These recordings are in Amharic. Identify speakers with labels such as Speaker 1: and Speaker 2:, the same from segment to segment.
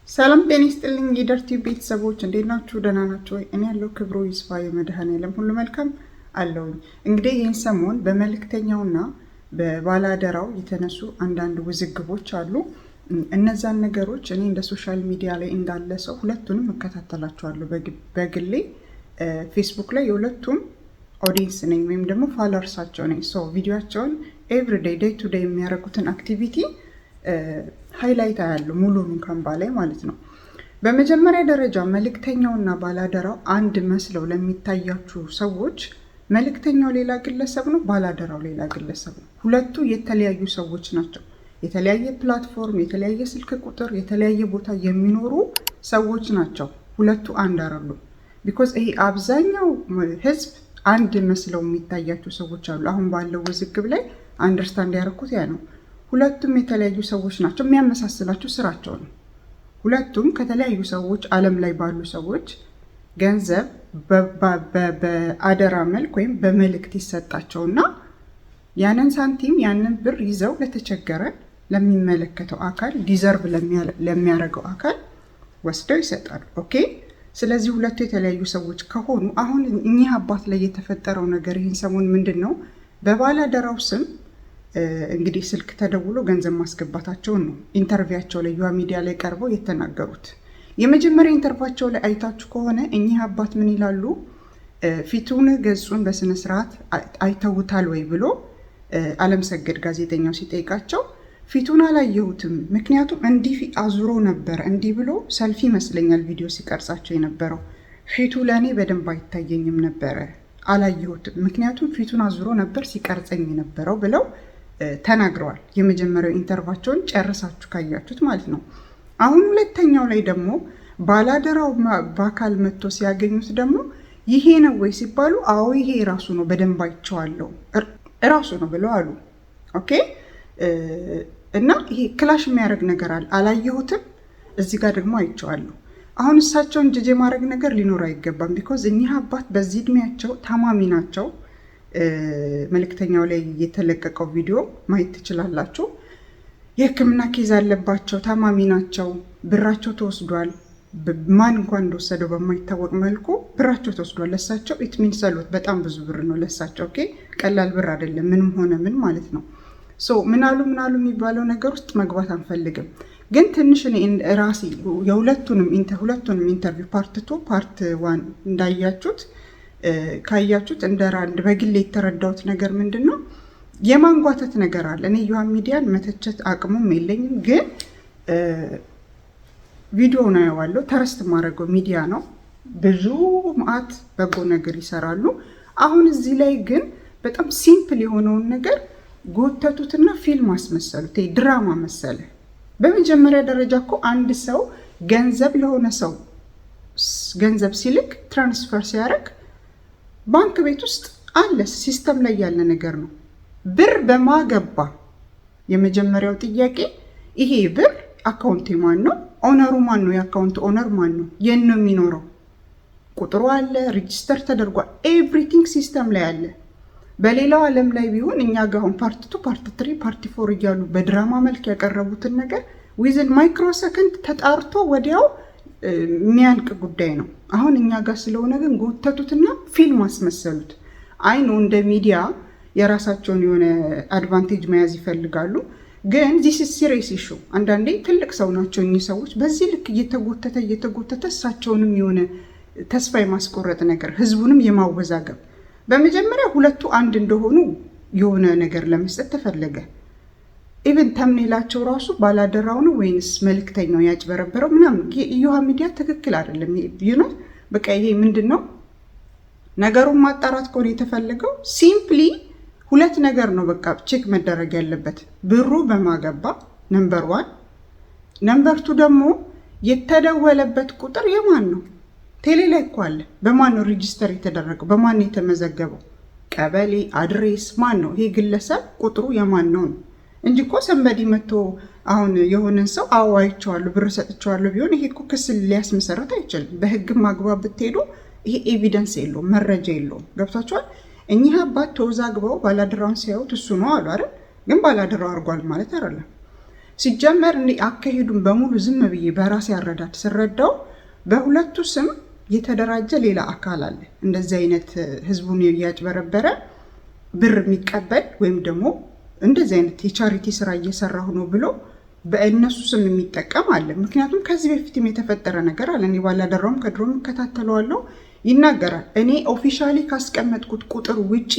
Speaker 1: ሰላም ጤና ይስጥልኝ የደርቲ ቤተሰቦች እንዴት ናችሁ? ደህና ናችሁ ወይ? እኔ ያለው ክብሩ ይስፋ የመድኃኔዓለም ሁሉ መልካም አለውኝ። እንግዲህ ይህን ሰሞን በመልእክተኛውና በባላደራው የተነሱ አንዳንድ ውዝግቦች አሉ። እነዛን ነገሮች እኔ እንደ ሶሻል ሚዲያ ላይ እንዳለ ሰው ሁለቱንም እከታተላቸዋለሁ። በግሌ ፌስቡክ ላይ የሁለቱም ኦዲየንስ ነኝ ወይም ደግሞ ፋሎወርሳቸው ነኝ። ሶ ቪዲዮቸውን ኤቭሪዴይ ዴይ ቱ ዴይ የሚያደርጉትን አክቲቪቲ ሃይላይት አያለሁ ሙሉን እንኳን ባላይ ማለት ነው። በመጀመሪያ ደረጃ መልእክተኛውና ባላደራው አንድ መስለው ለሚታያችሁ ሰዎች መልእክተኛው ሌላ ግለሰብ ነው፣ ባላደራው ሌላ ግለሰብ ነው። ሁለቱ የተለያዩ ሰዎች ናቸው። የተለያየ ፕላትፎርም፣ የተለያየ ስልክ ቁጥር፣ የተለያየ ቦታ የሚኖሩ ሰዎች ናቸው። ሁለቱ አንድ አይደሉም። ቢኮዝ ይሄ አብዛኛው ህዝብ አንድ መስለው የሚታያቸው ሰዎች አሉ። አሁን ባለው ውዝግብ ላይ አንደርስታንድ ያደረኩት ያ ነው። ሁለቱም የተለያዩ ሰዎች ናቸው። የሚያመሳስላቸው ስራቸው ነው። ሁለቱም ከተለያዩ ሰዎች ዓለም ላይ ባሉ ሰዎች ገንዘብ በአደራ መልክ ወይም በመልእክት ይሰጣቸውና ያንን ሳንቲም ያንን ብር ይዘው ለተቸገረ ለሚመለከተው አካል ዲዘርቭ ለሚያደርገው አካል ወስደው ይሰጣሉ። ኦኬ። ስለዚህ ሁለቱ የተለያዩ ሰዎች ከሆኑ አሁን እኚህ አባት ላይ የተፈጠረው ነገር ይህን ሰሞን ምንድን ነው? በባላደራው ስም እንግዲህ ስልክ ተደውሎ ገንዘብ ማስገባታቸውን ነው ኢንተርቪያቸው ላይ ዩዋ ሚዲያ ላይ ቀርበው የተናገሩት። የመጀመሪያ ኢንተርቪያቸው ላይ አይታችሁ ከሆነ እኚህ አባት ምን ይላሉ? ፊቱን ገጹን በስነ ስርዓት አይተውታል ወይ ብሎ አለምሰገድ ጋዜጠኛው ሲጠይቃቸው ፊቱን አላየሁትም፣ ምክንያቱም እንዲህ አዙሮ ነበር፣ እንዲህ ብሎ ሰልፊ ይመስለኛል ቪዲዮ ሲቀርጻቸው የነበረው፣ ፊቱ ለእኔ በደንብ አይታየኝም ነበረ፣ አላየሁትም፣ ምክንያቱም ፊቱን አዙሮ ነበር ሲቀርጸኝ የነበረው ብለው ተናግረዋል። የመጀመሪያው ኢንተርቫቸውን ጨርሳችሁ ካያችሁት ማለት ነው። አሁን ሁለተኛው ላይ ደግሞ ባላደራው በአካል መጥቶ ሲያገኙት ደግሞ ይሄ ነው ወይ ሲባሉ አዎ ይሄ ራሱ ነው፣ በደንብ አይቼዋለሁ፣ ራሱ ነው ብለው አሉ። ኦኬ። እና ይሄ ክላሽ የሚያደርግ ነገር አለ። አላየሁትም፣ እዚህ ጋር ደግሞ አይቼዋለሁ። አሁን እሳቸውን ጀጅ የማድረግ ነገር ሊኖር አይገባም። ቢኮዝ እኚህ አባት በዚህ እድሜያቸው ታማሚ ናቸው። መልእክተኛው ላይ የተለቀቀው ቪዲዮ ማየት ትችላላችሁ። የሕክምና ኬዝ አለባቸው፣ ታማሚ ናቸው። ብራቸው ተወስዷል። ማን እንኳን እንደወሰደው በማይታወቅ መልኩ ብራቸው ተወስዷል። ለሳቸው ኢት ሚንስ ሰሎት በጣም ብዙ ብር ነው ለሳቸው። ኦኬ። ቀላል ብር አይደለም። ምንም ሆነ ምን ማለት ነው። ሶ ምናሉ የሚባለው ነገር ውስጥ መግባት አንፈልግም። ግን ትንሽ እኔ ራሴ የሁለቱንም ኢንተርቪው ፓርት 2 ፓርት 1 እንዳያችሁት ካያችሁት እንደ ራንድ በግሌ የተረዳሁት ነገር ምንድን ነው? የማንጓተት ነገር አለ። እኔ ዩሃ ሚዲያን መተቸት አቅሙም የለኝም፣ ግን ቪዲዮ ነው ያዋለው። ተረስት ማድረገው ሚዲያ ነው። ብዙ መዓት በጎ ነገር ይሰራሉ። አሁን እዚህ ላይ ግን በጣም ሲምፕል የሆነውን ነገር ጎተቱትና ፊልም አስመሰሉት። ድራማ መሰለ። በመጀመሪያ ደረጃ እኮ አንድ ሰው ገንዘብ ለሆነ ሰው ገንዘብ ሲልክ ትራንስፈር ሲያደርግ ባንክ ቤት ውስጥ አለ፣ ሲስተም ላይ ያለ ነገር ነው። ብር በማገባ የመጀመሪያው ጥያቄ ይሄ ብር አካውንት ማን ነው? ኦነሩ ማን ነው? የአካውንት ኦነር ማን ነው? የት ነው የሚኖረው? ቁጥሩ አለ፣ ሬጂስተር ተደርጓል። ኤቭሪቲንግ ሲስተም ላይ አለ። በሌላው ዓለም ላይ ቢሆን እኛ ጋር አሁን ፓርት 2 ፓርት 3 ፓርት 4 እያሉ በድራማ መልክ ያቀረቡትን ነገር ዊዝን ማይክሮ ሰከንድ ተጣርቶ ወዲያው የሚያልቅ ጉዳይ ነው። አሁን እኛ ጋር ስለሆነ ግን ጎተቱትና ፊልም አስመሰሉት። አይ ነው እንደ ሚዲያ የራሳቸውን የሆነ አድቫንቴጅ መያዝ ይፈልጋሉ። ግን ዚስ ኢዝ ሲሪየስ ኢሹ። አንዳንዴ ትልቅ ሰው ናቸው እኚህ ሰዎች። በዚህ ልክ እየተጎተተ እሳቸውንም የሆነ ተስፋ የማስቆረጥ ነገር፣ ህዝቡንም የማወዛገብ በመጀመሪያ ሁለቱ አንድ እንደሆኑ የሆነ ነገር ለመስጠት ተፈለገ። ኢቨን ተምኔላቸው ራሱ ባላደራው ነው ወይንስ መልእክተኛው ያጭበረበረው ምናምን። ዩሃ ሚዲያ ትክክል አይደለም። ይሄ በቃ ይሄ ምንድን ነው ነገሩን ማጣራት ከሆነ የተፈለገው ሲምፕሊ ሁለት ነገር ነው በቃ ቼክ መደረግ ያለበት። ብሩ በማገባ ነምበር 1፣ ነምበር 2 ደግሞ የተደወለበት ቁጥር የማን ነው? ቴሌ ላይ እኮ አለ። በማን ነው ሬጂስተር የተደረገው? በማን ነው የተመዘገበው? ቀበሌ አድሬስ ማን ነው? ይሄ ግለሰብ ቁጥሩ የማን ነው እንጂ እኮ ሰንበዲ መጥቶ አሁን የሆነን ሰው አይቼዋለሁ ብር ሰጥቼዋለሁ ቢሆን ይሄ እኮ ክስ ሊያስመሰረት አይችልም። በህግም ማግባብ ብትሄዱ ይሄ ኤቪደንስ የለውም፣ መረጃ የለውም። ገብቷቸዋል። እኚህ አባት ተወዛግበው ባላደራውን ሲያዩት እሱ ነው አሉ አይደል? ግን ባላደራው አድርጓል ማለት አይደለም። ሲጀመር እኔ አካሄዱን በሙሉ ዝም ብዬ በራሴ አረዳድ ስረዳው በሁለቱ ስም የተደራጀ ሌላ አካል አለ። እንደዚህ አይነት ህዝቡን እያጭበረበረ ብር የሚቀበል ወይም ደግሞ እንደዚህ አይነት የቻሪቲ ስራ እየሰራሁ ነው ብሎ በእነሱ ስም የሚጠቀም አለ። ምክንያቱም ከዚህ በፊትም የተፈጠረ ነገር አለ። እኔ ባላደራውም ከድሮም እከታተለዋለሁ፣ ይናገራል። እኔ ኦፊሻሊ ካስቀመጥኩት ቁጥር ውጪ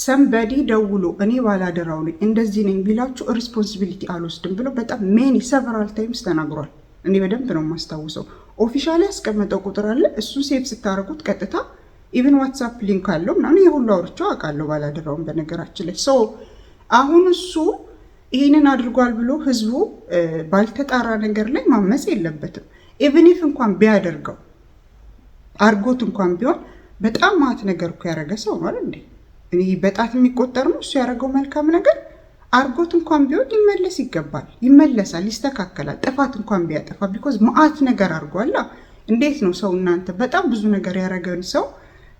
Speaker 1: ሰምበዲ ደውሎ እኔ ባላደራው ነኝ እንደዚህ ነኝ ቢላችሁ ሪስፖንሲቢሊቲ አልወስድም ብሎ በጣም ሜኒ ሰቨራል ታይምስ ተናግሯል። እኔ በደንብ ነው የማስታውሰው። ኦፊሻሊ ያስቀመጠው ቁጥር አለ። እሱ ሴቭ ስታደርጉት ቀጥታ ኢቭን ዋትሳፕ ሊንክ አለው ምናምን የሁሉ አውርቼው አውቃለሁ ባላደራውን በነገራችን ላይ። አሁን እሱ ይህንን አድርጓል ብሎ ህዝቡ ባልተጣራ ነገር ላይ ማመፅ የለበትም። ኢቭን ኢፍ እንኳን ቢያደርገው አርጎት እንኳን ቢሆን በጣም ማት ነገር እኮ ያደረገ ሰው ነው አይደል እንዴ? እኔ በጣት የሚቆጠር ነው እሱ ያደረገው መልካም ነገር። አርጎት እንኳን ቢሆን ሊመለስ ይገባል፣ ይመለሳል፣ ይስተካከላል። ጥፋት እንኳን ቢያጠፋ ቢኮዝ ማአት ነገር አድርጓላ። እንዴት ነው ሰው እናንተ በጣም ብዙ ነገር ያደረገን ሰው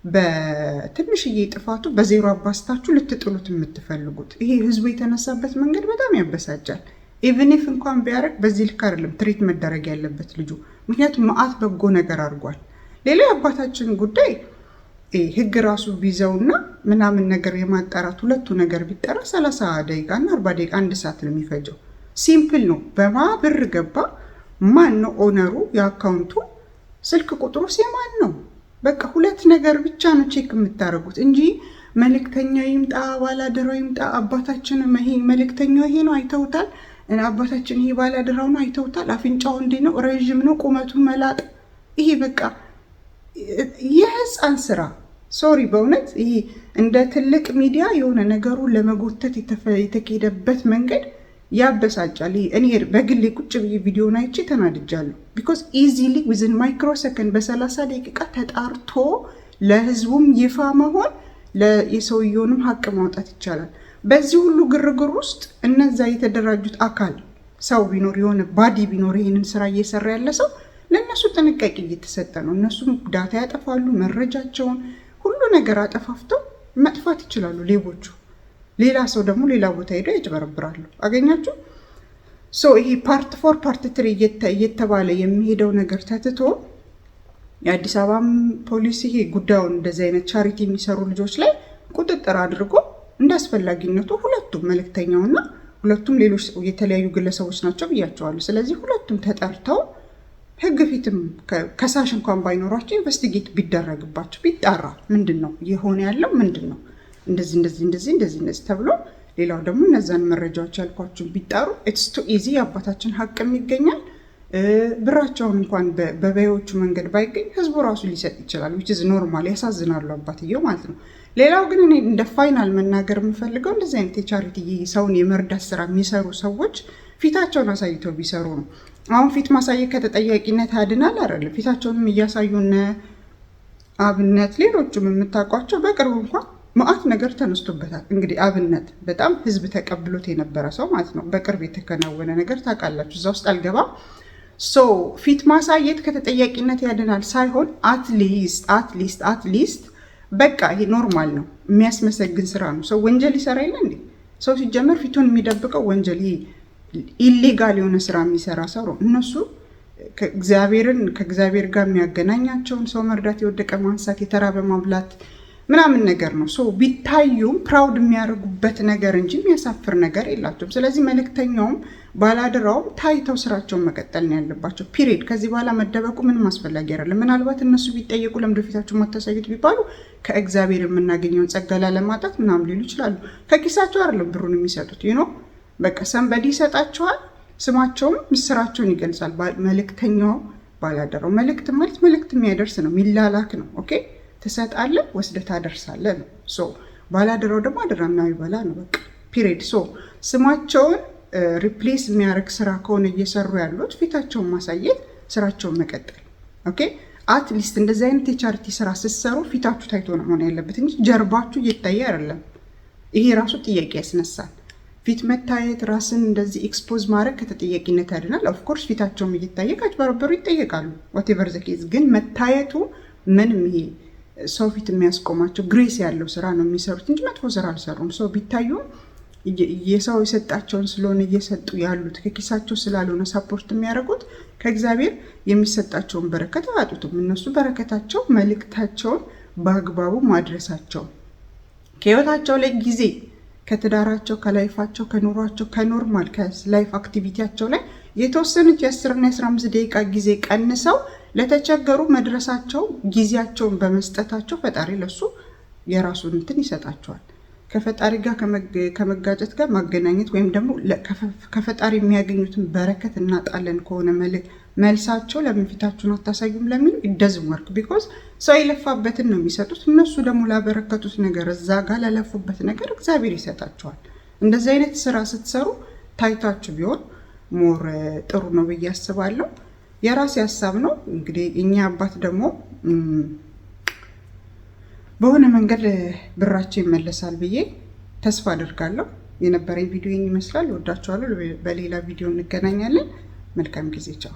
Speaker 1: በትንሽዬ ጥፋቱ በዜሮ አባስታችሁ ልትጥሉት የምትፈልጉት? ይሄ ህዝቡ የተነሳበት መንገድ በጣም ያበሳጫል። ኢቭን ኢፍ እንኳን ቢያደርግ በዚህ ልክ አይደለም ትሪት መደረግ ያለበት ልጁ፣ ምክንያቱም ማአት በጎ ነገር አድርጓል። ሌላ የአባታችን ጉዳይ ህግ ራሱ ቢይዘውና ምናምን ነገር የማጣራት ሁለቱ ነገር ቢጠራ 30 ደቂቃ እና 40 ደቂቃ 1 ሰዓት ነው የሚፈጀው። ሲምፕል ነው። በማ ብር ገባ፣ ማን ነው ኦነሩ፣ የአካውንቱ ስልክ ቁጥሩ የማን ነው? በቃ ሁለት ነገር ብቻ ነው ቼክ የምታደርጉት እንጂ መልእክተኛው ይምጣ ባላደራው ይምጣ፣ አባታችን ይሄ መልእክተኛው ይሄ ነው አይተውታል፣ አባታችን ይሄ ባላደራው ነው አይተውታል፣ አፍንጫው እንዲህ ነው፣ ረዥም ነው፣ ቁመቱ መላጥ፣ ይሄ በቃ የህፃን ስራ። ሶሪ በእውነት ይሄ እንደ ትልቅ ሚዲያ የሆነ ነገሩን ለመጎተት የተካሄደበት መንገድ ያበሳጫል። እኔ በግሌ ቁጭ ብዬ ቪዲዮን አይቼ ተናድጃለሁ። ቢኮዝ ኢዚሊ ዊዝን ማይክሮ ሰከንድ በ30 ደቂቃ ተጣርቶ ለህዝቡም ይፋ መሆን የሰውየውንም ሀቅ ማውጣት ይቻላል። በዚህ ሁሉ ግርግር ውስጥ እነዛ የተደራጁት አካል ሰው ቢኖር የሆነ ባዲ ቢኖር ይህንን ስራ እየሰራ ያለ ሰው ለእነሱ ጥንቃቄ እየተሰጠ ነው። እነሱም ዳታ ያጠፋሉ፣ መረጃቸውን ሁሉ ነገር አጠፋፍተው መጥፋት ይችላሉ ሌቦቹ። ሌላ ሰው ደግሞ ሌላ ቦታ ሄደው ያጭበረብራሉ። አገኛችሁ? ይሄ ፓርት 4 ፓርት 3 እየተባለ የሚሄደው ነገር ተትቶ የአዲስ አበባ ፖሊስ ይሄ ጉዳዩን እንደዚህ አይነት ቻሪቲ የሚሰሩ ልጆች ላይ ቁጥጥር አድርጎ እንዳስፈላጊነቱ ሁለቱም መልእክተኛውና ሁለቱም ሌሎች የተለያዩ ግለሰቦች ናቸው ብያቸዋለሁ። ስለዚህ ሁለቱም ተጠርተው ህግ ፊትም ከሳሽ እንኳን ባይኖራቸው ኢንቨስቲጌት ቢደረግባቸው ቢጣራ ምንድን ነው የሆነ ያለው ምንድን ነው እንደዚህ ተብሎ ሌላው ደግሞ እነዛን መረጃዎች ያልኳችሁ ቢጣሩ ኢትስ ቱ ኢዚ የአባታችን ሀቅም ይገኛል። ብራቸውን እንኳን በበዮቹ መንገድ ባይገኝ ህዝቡ ራሱ ሊሰጥ ይችላል። which is normal። ያሳዝናሉ አባትየው ማለት ነው። ሌላው ግን እኔ እንደ ፋይናል መናገር የምፈልገው እንደዚህ አይነት የቻሪቲ ሰውን የመርዳት ስራ የሚሰሩ ሰዎች ፊታቸውን አሳይተው ቢሰሩ ነው። አሁን ፊት ማሳየት ከተጠያቂነት ያድናል አይደለም። ፊታቸውንም እያሳዩነ አብነት ሌሎችም የምታውቋቸው በቅርቡ እንኳን ማአት ነገር ተነስቶበታል። እንግዲህ አብነት በጣም ህዝብ ተቀብሎት የነበረ ሰው ማለት ነው። በቅርብ የተከናወነ ነገር ታውቃላችሁ፣ እዛ ውስጥ አልገባም። ፊት ማሳየት ከተጠያቂነት ያድናል ሳይሆን አትሊስት በቃ ይሄ ኖርማል ነው፣ የሚያስመሰግን ስራ ነው። ሰው ወንጀል ይሰራ የለ እንዴ? ሰው ሲጀመር ፊቱን የሚደብቀው ወንጀል ይሄ ኢሌጋል የሆነ ስራ የሚሰራ ሰው ነው። እነሱ ከእግዚአብሔር ጋር የሚያገናኛቸውን ሰው መርዳት፣ የወደቀ ማንሳት፣ የተራበ ማብላት ምናምን ነገር ነው። ቢታዩም ፕራውድ የሚያደርጉበት ነገር እንጂ የሚያሳፍር ነገር የላቸውም። ስለዚህ መልእክተኛውም ባላደራውም ታይተው ስራቸውን መቀጠል ነው ያለባቸው። ፒሪድ። ከዚህ በኋላ መደበቁ ምንም አስፈላጊ አይደለም። ምናልባት እነሱ ቢጠየቁ ለምንድን ነው ፊታቸውን ማታሳዩት ቢባሉ ከእግዚአብሔር የምናገኘውን ጸጋ ላለማጣት ምናምን ሊሉ ይችላሉ። ከኪሳቸው አይደለም ብሩን የሚሰጡት በቃ ሰንበዲ ይሰጣቸዋል። ስማቸውም ምስራቸውን ይገልጻል። መልእክተኛው ባላደራው መልእክት ማለት መልእክት የሚያደርስ ነው፣ የሚላላክ ነው። ኦኬ ትሰጣለህ፣ ወስደህ ታደርሳለህ ነው። ባላደራው ደግሞ አደራ የሚያይበላ ነው። በቃ ፒሪድ። ስማቸውን ሪፕሌስ የሚያደርግ ስራ ከሆነ እየሰሩ ያሉት ፊታቸውን ማሳየት፣ ስራቸውን መቀጠል። ኦኬ አትሊስት እንደዚህ አይነት የቻሪቲ ስራ ስትሰሩ ፊታችሁ ታይቶ ነው መሆን ያለበት እንጂ ጀርባችሁ እየታየ አይደለም። ይሄ ራሱ ጥያቄ ያስነሳል። ፊት መታየት፣ ራስን እንደዚህ ኤክስፖዝ ማድረግ ከተጠያቂነት ያድናል። ኦፍኮርስ ፊታቸውም እየታየ ካጭበረበሩ ይጠየቃሉ። ዋቴቨር ዘ ኬዝ ግን መታየቱ ምንም ይሄ ሰው ፊት የሚያስቆማቸው ግሬስ ያለው ስራ ነው የሚሰሩት እንጂ መጥፎ ስራ አልሰሩም። ሰው ቢታዩ የሰው የሰጣቸውን ስለሆነ እየሰጡ ያሉት ከኪሳቸው ስላልሆነ ሰፖርት የሚያደርጉት ከእግዚአብሔር የሚሰጣቸውን በረከት አያጡትም። እነሱ በረከታቸው መልእክታቸውን በአግባቡ ማድረሳቸው ከህይወታቸው ላይ ጊዜ ከትዳራቸው ከላይፋቸው ከኑሯቸው ከኖርማል ከላይፍ አክቲቪቲያቸው ላይ የተወሰነች የ10 እና የ15 ደቂቃ ጊዜ ቀንሰው ለተቸገሩ መድረሳቸው ጊዜያቸውን በመስጠታቸው ፈጣሪ ለሱ የራሱን እንትን ይሰጣቸዋል። ከፈጣሪ ጋር ከመጋጨት ጋር ማገናኘት ወይም ደግሞ ከፈጣሪ የሚያገኙትን በረከት እናጣለን ከሆነ መልሳቸው ለምን ፊታችሁን አታሳዩም ለሚሉ doesn't work because ሰው የለፋበትን ነው የሚሰጡት። እነሱ ደግሞ ላበረከቱት ነገር እዛ ጋር ላለፉበት ነገር እግዚአብሔር ይሰጣቸዋል። እንደዚህ አይነት ስራ ስትሰሩ ታይታችሁ ቢሆን ሞር ጥሩ ነው ብዬ አስባለሁ። የራሴ ሀሳብ ነው። እንግዲህ እኛ አባት ደግሞ በሆነ መንገድ ብራቸው ይመለሳል ብዬ ተስፋ አደርጋለሁ። የነበረኝ ቪዲዮ ይመስላል። ወዳችኋለሁ። በሌላ ቪዲዮ እንገናኛለን። መልካም ጊዜ። ቻው።